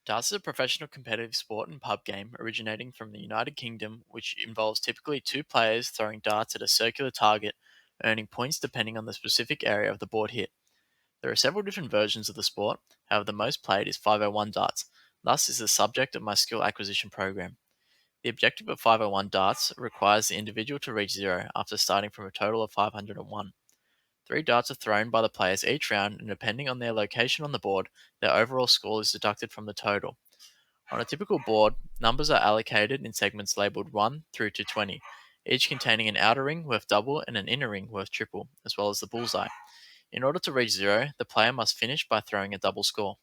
Darts is a professional competitive sport and pub game originating from the United Kingdom, which involves typically two players throwing darts at a circular target, earning points depending on the specific area of the board hit. There are several different versions of the sport, however, the most played is 501 darts, thus, is the subject of my skill acquisition program. The objective of 501 darts requires the individual to reach zero after starting from a total of 501. Three darts are thrown by the players each round, and depending on their location on the board, their overall score is deducted from the total. On a typical board, numbers are allocated in segments labeled 1 through to 20, each containing an outer ring worth double and an inner ring worth triple, as well as the bullseye. In order to reach zero, the player must finish by throwing a double score.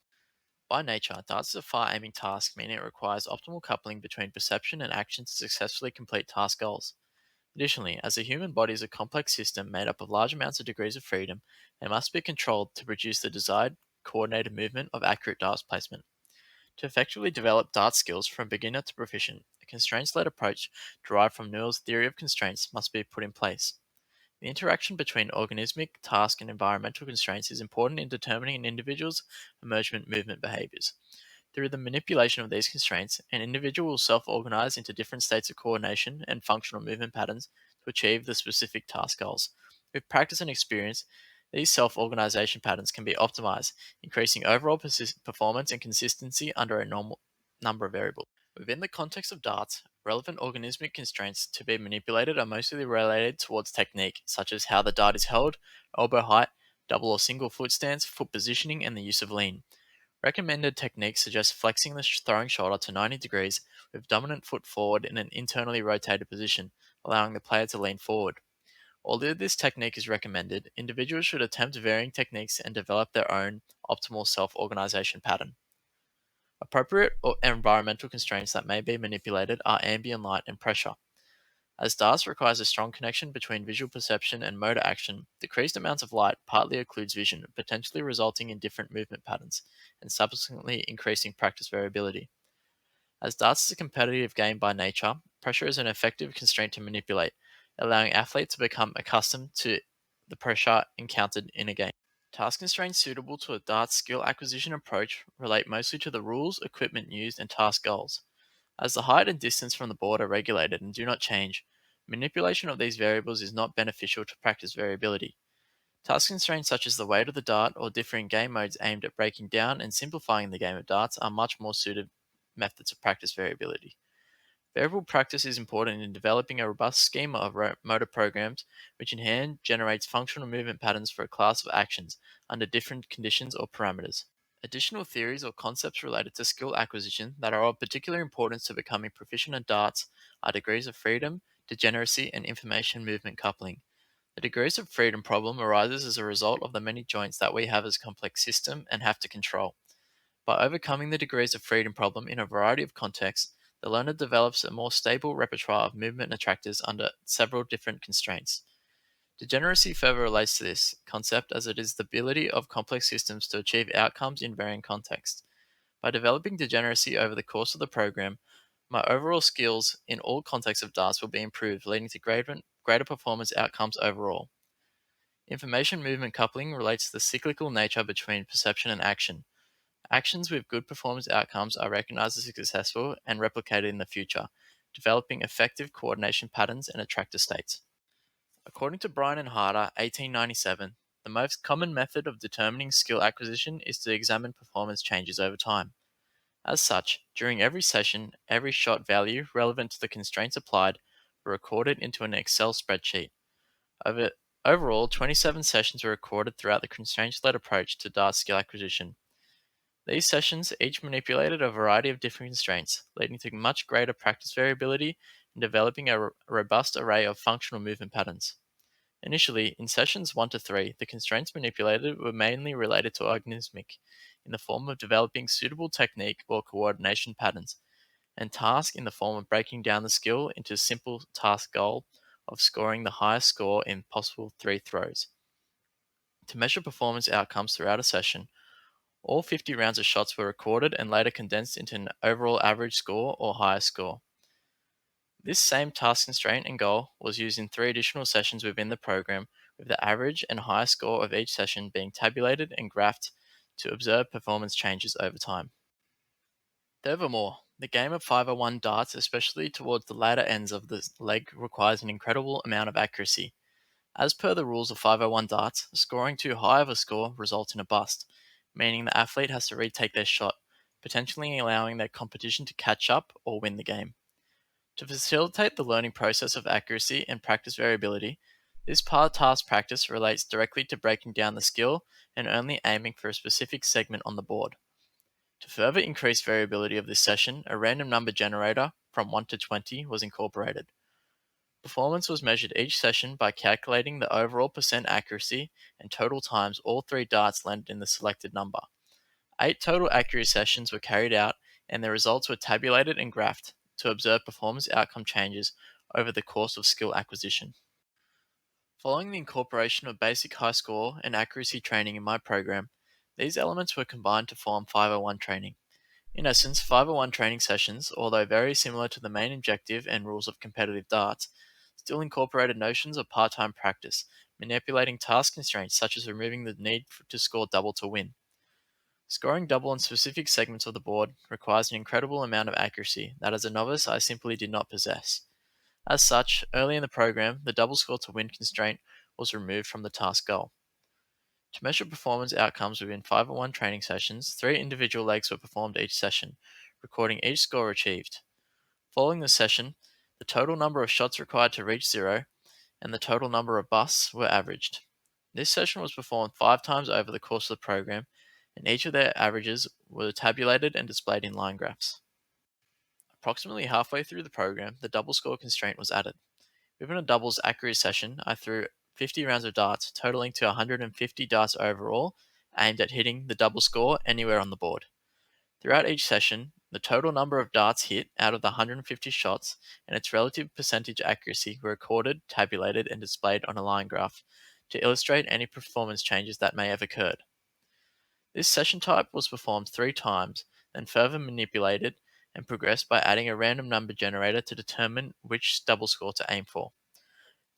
By nature, darts is a far aiming task, meaning it requires optimal coupling between perception and action to successfully complete task goals. Additionally, as the human body is a complex system made up of large amounts of degrees of freedom, it must be controlled to produce the desired coordinated movement of accurate dart placement. To effectively develop dart skills from beginner to proficient, a constraints led approach derived from Newell's theory of constraints must be put in place. The interaction between organismic, task, and environmental constraints is important in determining an individual's emergent movement behaviors. Through the manipulation of these constraints, an individual will self organize into different states of coordination and functional movement patterns to achieve the specific task goals. With practice and experience, these self organization patterns can be optimized, increasing overall performance and consistency under a normal number of variables. Within the context of darts, relevant organismic constraints to be manipulated are mostly related towards technique, such as how the dart is held, elbow height, double or single foot stance, foot positioning, and the use of lean. Recommended techniques suggest flexing the throwing shoulder to 90 degrees with dominant foot forward in an internally rotated position, allowing the player to lean forward. Although this technique is recommended, individuals should attempt varying techniques and develop their own optimal self organization pattern. Appropriate environmental constraints that may be manipulated are ambient light and pressure. As darts requires a strong connection between visual perception and motor action, decreased amounts of light partly occludes vision, potentially resulting in different movement patterns and subsequently increasing practice variability. As darts is a competitive game by nature, pressure is an effective constraint to manipulate, allowing athletes to become accustomed to the pressure encountered in a game. Task constraints suitable to a darts skill acquisition approach relate mostly to the rules, equipment used, and task goals. As the height and distance from the board are regulated and do not change, manipulation of these variables is not beneficial to practice variability. Task constraints such as the weight of the dart or differing game modes aimed at breaking down and simplifying the game of darts are much more suited methods of practice variability. Variable practice is important in developing a robust schema of motor programs, which in hand generates functional movement patterns for a class of actions under different conditions or parameters. Additional theories or concepts related to skill acquisition that are of particular importance to becoming proficient at darts are degrees of freedom, degeneracy, and information movement coupling. The degrees of freedom problem arises as a result of the many joints that we have as a complex system and have to control. By overcoming the degrees of freedom problem in a variety of contexts, the learner develops a more stable repertoire of movement attractors under several different constraints. Degeneracy further relates to this concept as it is the ability of complex systems to achieve outcomes in varying contexts. By developing degeneracy over the course of the program, my overall skills in all contexts of darts will be improved, leading to greater performance outcomes overall. Information movement coupling relates to the cyclical nature between perception and action. Actions with good performance outcomes are recognized as successful and replicated in the future, developing effective coordination patterns and attractor states. According to Bryan and Harder, 1897, the most common method of determining skill acquisition is to examine performance changes over time. As such, during every session, every shot value relevant to the constraints applied were recorded into an Excel spreadsheet. Over, Overall, 27 sessions were recorded throughout the constraints-led approach to data skill acquisition. These sessions each manipulated a variety of different constraints, leading to much greater practice variability and developing a robust array of functional movement patterns. Initially, in sessions 1 to 3, the constraints manipulated were mainly related to organismic, in the form of developing suitable technique or coordination patterns, and task in the form of breaking down the skill into a simple task goal of scoring the highest score in possible 3 throws. To measure performance outcomes throughout a session, all 50 rounds of shots were recorded and later condensed into an overall average score or highest score. This same task constraint and goal was used in 3 additional sessions within the program, with the average and highest score of each session being tabulated and graphed to observe performance changes over time. Furthermore, the game of 501 darts, especially towards the latter ends of the leg, requires an incredible amount of accuracy. As per the rules of 501 darts, scoring too high of a score results in a bust, meaning the athlete has to retake their shot, potentially allowing their competition to catch up or win the game. To facilitate the learning process of accuracy and practice variability, this par task practice relates directly to breaking down the skill and only aiming for a specific segment on the board. To further increase variability of this session, a random number generator from 1 to 20 was incorporated. Performance was measured each session by calculating the overall percent accuracy and total times all three darts landed in the selected number. 8 total accuracy sessions were carried out, and the results were tabulated and graphed to observe performance outcome changes over the course of skill acquisition. Following the incorporation of basic high score and accuracy training in my program, these elements were combined to form 501 training. In essence, 501 training sessions, although very similar to the main objective and rules of competitive darts, still incorporated notions of part time practice, manipulating task constraints such as removing the need to score double to win. Scoring double on specific segments of the board requires an incredible amount of accuracy that as a novice I simply did not possess. As such, early in the program, the double score to win constraint was removed from the task goal. To measure performance outcomes within 501 training sessions, 3 individual legs were performed each session, recording each score achieved. Following the session, the total number of shots required to reach zero and the total number of busts were averaged. This session was performed 5 times over the course of the program, and each of their averages were tabulated and displayed in line graphs. Approximately halfway through the program, the double score constraint was added. Within a doubles accuracy session, I threw 50 rounds of darts, totaling to 150 darts overall, aimed at hitting the double score anywhere on the board. Throughout each session, the total number of darts hit out of the 150 shots and its relative percentage accuracy were recorded, tabulated, and displayed on a line graph to illustrate any performance changes that may have occurred. This session type was performed 3 times, then further manipulated and progressed by adding a random number generator to determine which double score to aim for.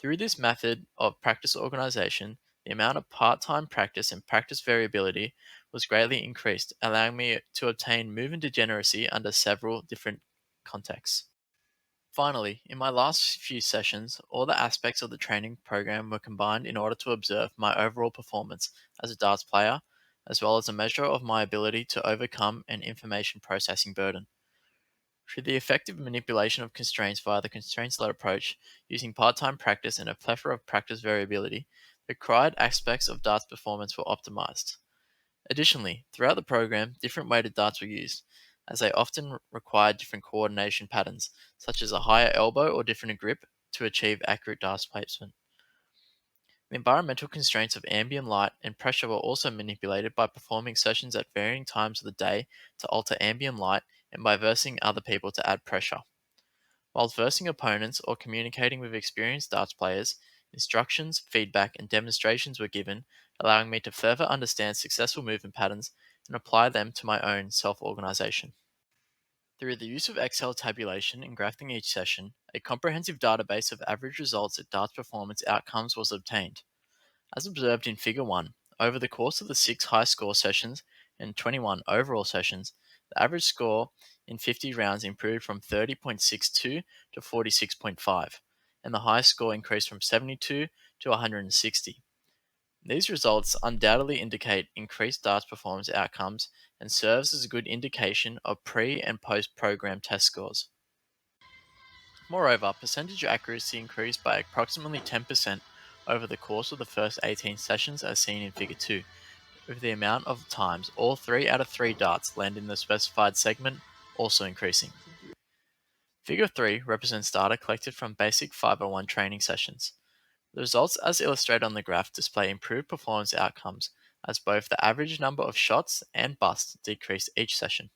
Through this method of practice organization, the amount of part time practice and practice variability was greatly increased, allowing me to obtain movement degeneracy under several different contexts. Finally, in my last few sessions, all the aspects of the training program were combined in order to observe my overall performance as a darts player, as well as a measure of my ability to overcome an information processing burden. Through the effective manipulation of constraints via the constraints-led approach, using part-time practice and a plethora of practice variability, the required aspects of darts performance were optimized. Additionally, throughout the program, different weighted darts were used, as they often required different coordination patterns, such as a higher elbow or different grip, to achieve accurate darts placement. The environmental constraints of ambient light and pressure were also manipulated by performing sessions at varying times of the day to alter ambient light and by versing other people to add pressure. While versing opponents or communicating with experienced darts players, instructions, feedback, and demonstrations were given, allowing me to further understand successful movement patterns and apply them to my own self organization. Through the use of Excel tabulation and graphing each session, a comprehensive database of average results at darts performance outcomes was obtained. As observed in Figure 1, over the course of the 6 high score sessions and 21 overall sessions, the average score in 50 rounds improved from 30.62 to 46.5, and the highest score increased from 72 to 160. These results undoubtedly indicate increased darts performance outcomes and serves as a good indication of pre and post program test scores. Moreover, percentage accuracy increased by approximately 10% over the course of the first 18 sessions as seen in Figure 2, with the amount of times all 3 out of 3 darts land in the specified segment also increasing. Figure 3 represents data collected from basic 501 training sessions. The results as illustrated on the graph display improved performance outcomes as both the average number of shots and busts decreased each session.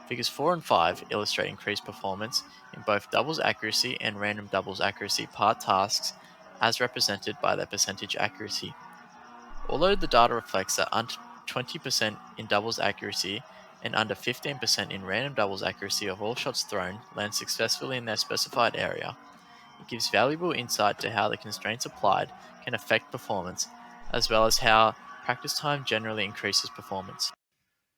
Figures 4 and 5 illustrate increased performance in both doubles accuracy and random doubles accuracy part tasks as represented by their percentage accuracy. Although the data reflects that under 20% in doubles accuracy and under 15% in random doubles accuracy of all shots thrown land successfully in their specified area, it gives valuable insight to how the constraints applied can affect performance, as well as how practice time generally increases performance.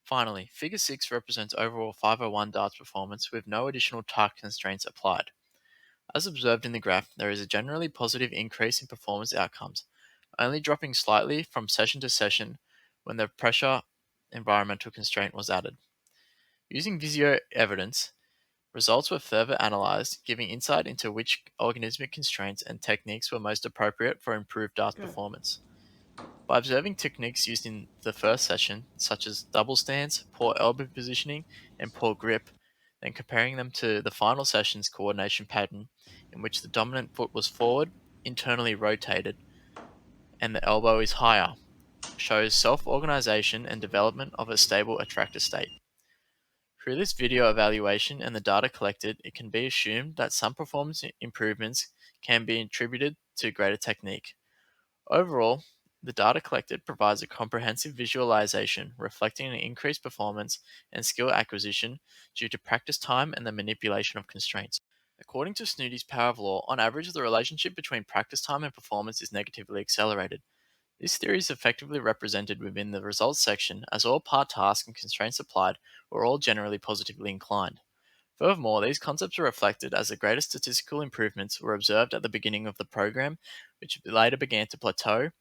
Finally, Figure 6 represents overall 501 darts performance with no additional task constraints applied. As observed in the graph, there is a generally positive increase in performance outcomes, only dropping slightly from session to session when the pressure environmental constraint was added. Using Visio evidence, results were further analyzed, giving insight into which organismic constraints and techniques were most appropriate for improved dart Good. performance. By observing techniques used in the first session, such as double stance, poor elbow positioning, and poor grip, then comparing them to the final session's coordination pattern, in which the dominant foot was forward, internally rotated, and the elbow is higher, shows self organization and development of a stable attractor state. Through this video evaluation and the data collected, it can be assumed that some performance improvements can be attributed to greater technique. Overall, the data collected provides a comprehensive visualization reflecting an increased performance and skill acquisition due to practice time and the manipulation of constraints. According to Snoody's power of law, on average, the relationship between practice time and performance is negatively accelerated. This theory is effectively represented within the results section, as all part tasks and constraints applied were all generally positively inclined. Furthermore, these concepts are reflected as the greatest statistical improvements were observed at the beginning of the program, which later began to plateau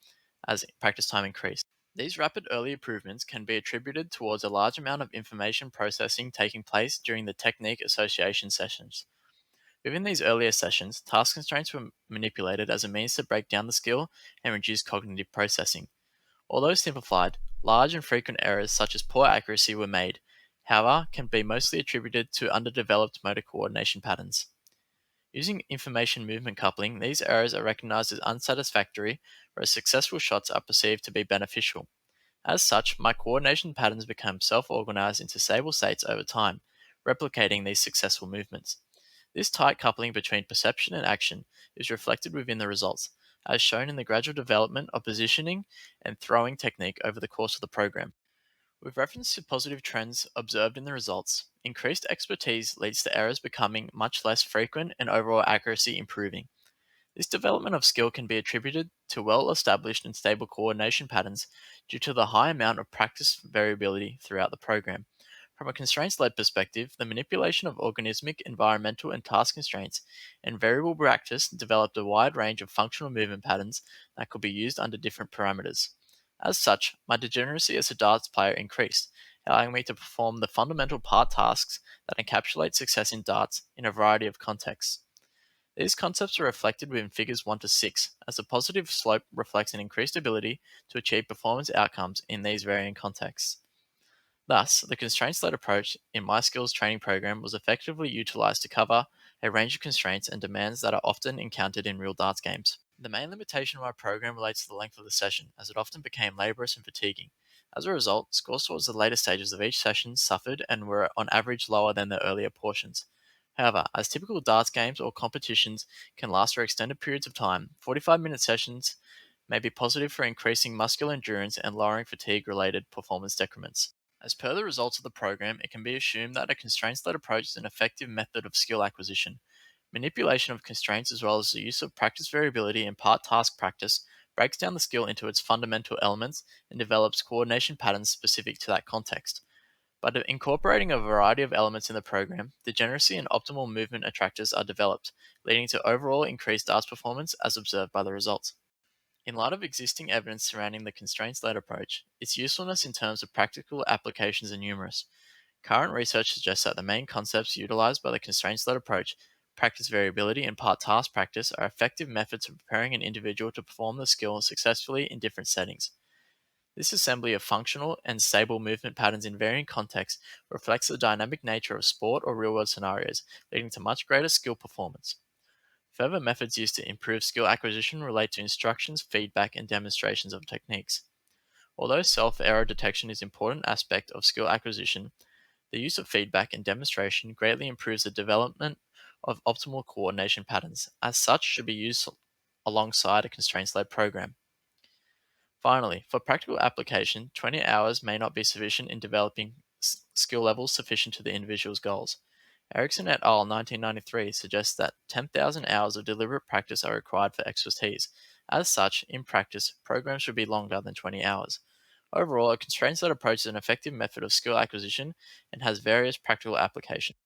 as practice time increased. These rapid early improvements can be attributed towards a large amount of information processing taking place during the technique association sessions. Within these earlier sessions, task constraints were manipulated as a means to break down the skill and reduce cognitive processing. Although simplified, large and frequent errors such as poor accuracy were made, however, can be mostly attributed to underdeveloped motor coordination patterns. Using information movement coupling, these errors are recognized as unsatisfactory, whereas successful shots are perceived to be beneficial. As such, my coordination patterns become self organized into stable states over time, replicating these successful movements. This tight coupling between perception and action is reflected within the results, as shown in the gradual development of positioning and throwing technique over the course of the program. With reference to positive trends observed in the results, increased expertise leads to errors becoming much less frequent and overall accuracy improving. This development of skill can be attributed to well established and stable coordination patterns due to the high amount of practice variability throughout the program. From a constraints led perspective, the manipulation of organismic, environmental, and task constraints and variable practice developed a wide range of functional movement patterns that could be used under different parameters. As such, my degeneracy as a darts player increased, allowing me to perform the fundamental part tasks that encapsulate success in darts in a variety of contexts. These concepts are reflected within figures 1 to 6, as the positive slope reflects an increased ability to achieve performance outcomes in these varying contexts. Thus, the constraints led approach in my skills training program was effectively utilized to cover a range of constraints and demands that are often encountered in real darts games. The main limitation of my program relates to the length of the session, as it often became laborious and fatiguing. As a result, scores towards the later stages of each session suffered and were on average lower than the earlier portions. However, as typical darts games or competitions can last for extended periods of time, 45-minute sessions may be positive for increasing muscular endurance and lowering fatigue related performance decrements. As per the results of the program, it can be assumed that a constraints led approach is an effective method of skill acquisition. Manipulation of constraints, as well as the use of practice variability and part task practice, breaks down the skill into its fundamental elements and develops coordination patterns specific to that context. By incorporating a variety of elements in the program, degeneracy and optimal movement attractors are developed, leading to overall increased darts performance as observed by the results. In light of existing evidence surrounding the constraints led approach, its usefulness in terms of practical applications are numerous. Current research suggests that the main concepts utilized by the constraints led approach, practice variability and part task practice, are effective methods of preparing an individual to perform the skill successfully in different settings. This assembly of functional and stable movement patterns in varying contexts reflects the dynamic nature of sport or real world scenarios, leading to much greater skill performance. Further methods used to improve skill acquisition relate to instructions, feedback, and demonstrations of techniques. Although self error detection is an important aspect of skill acquisition, the use of feedback and demonstration greatly improves the development of optimal coordination patterns. As such, should be used alongside a constraints led program. Finally, for practical application, 20 hours may not be sufficient in developing skill levels sufficient to the individual's goals. Erickson et al. 1993 suggests that 10,000 hours of deliberate practice are required for expertise. As such, in practice, programs should be longer than 20 hours. Overall, a constraints led approach is an effective method of skill acquisition and has various practical applications.